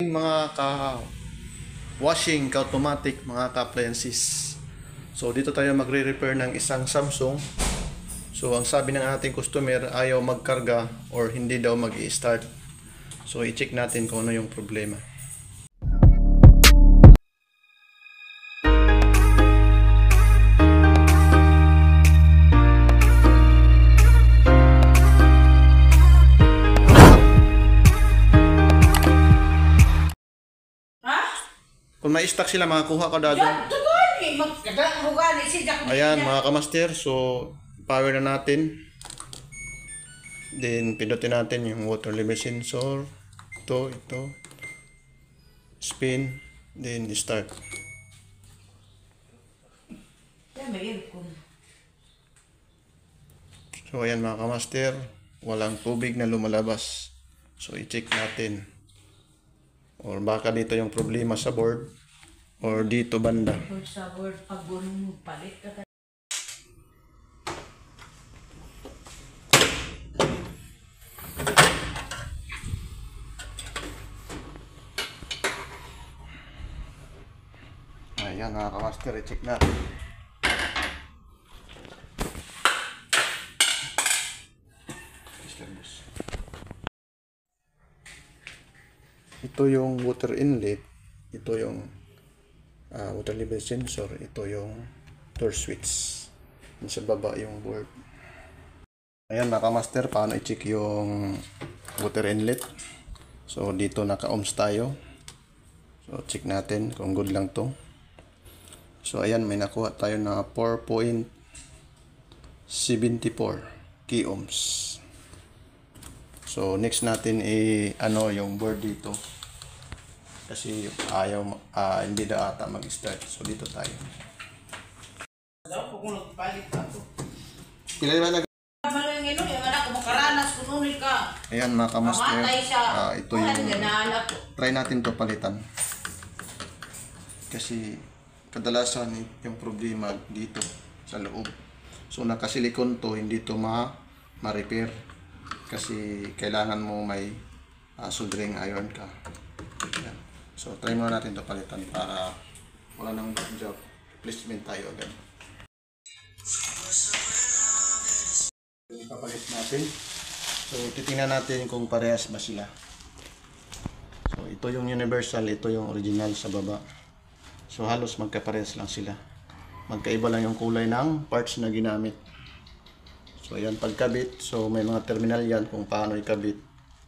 Mga ka-washing, ka-automatic, mga ka-appliances. So dito tayo magre-repair ng isang Samsung. So ang sabi ng ating customer, ayaw magkarga or hindi daw mag-i-start. So i-check natin kung ano yung problema. Kung may stock sila, makakuha ka dado. Ayan mga kamaster, so power na natin. Then pindutin natin yung water level sensor. Ito. Spin. Then start. So ayan mga kamaster, walang tubig na lumalabas. So i-check natin. Or baka dito yung problema sa board. Or dito banda. Sa board, pag mo palit ka. Ayan mga kamaster, i-check natin. Ito yung water inlet, ito yung water level sensor, ito yung door switch. Sa baba yung board. Ayan mga kamaster, paano i-check yung water inlet. So dito naka-ohms tayo. So check natin kung good lang to. So ayan, may nakuha tayo na 4.74 k ohms. So next natin yung board dito. Kasi ayaw hindi na ata mag-start. So dito tayo. Pila naman ayan mga kamaster. Ito yung try natin to palitan. Kasi kadalasan yung problema dito sa loob. So nakasilikon to, hindi to ma-repair. Kasi kailangan mo may soldering iron ka. Yan. So try muna natin to palitan para wala nang job. Replacement tayo agad. Ipapalit natin. So titingnan natin kung parehas ba sila. So ito yung universal, ito yung original sa baba. So halos magkaparehas lang sila. Magkaiba lang yung kulay ng parts na ginamit. So ayan, pagkabit, so may mga terminal yan kung paano ikabit.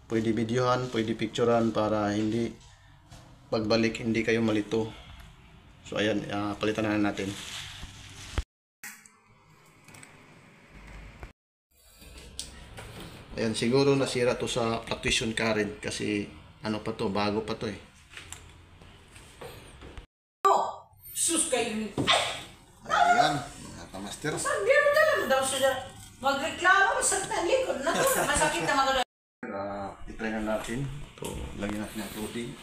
Pwede videohan, pwede picturean para hindi pagbalik hindi kayo malito. So ayan, palitan na natin. Ayan, siguro nasira to sa fluctuation current kasi ano pa to, bago pa to eh. Sus kayo. Ayan, mga kamaster. Sabi mo talaga daw siya. Magreklamo sa talikod na to. Masakit na magalaw. I-try na natin. Ito, lagyan natin ng tubig.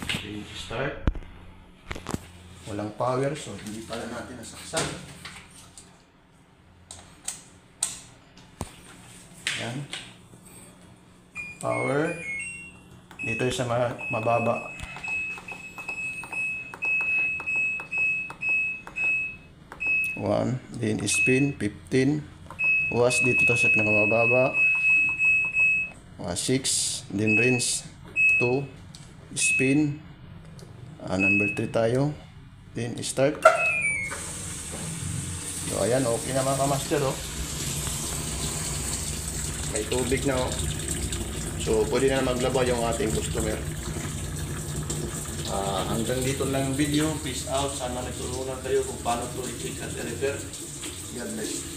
Okay, start. Walang power, so hindi pala natin nasaksan. Yan. Power. Dito yung sa mababa. 1, then spin 15, was dito to sa pinakamababa, 6, then rinse 2, spin, number 3 tayo, then start. So ayan, okay na mga kamaster oh. May tubig na oh. So pwede na maglaba yung ating customer. Hanggang dito lang yung video. Peace out. Sana nagtulungan kayo kung paano to i-check at i-repair. God bless.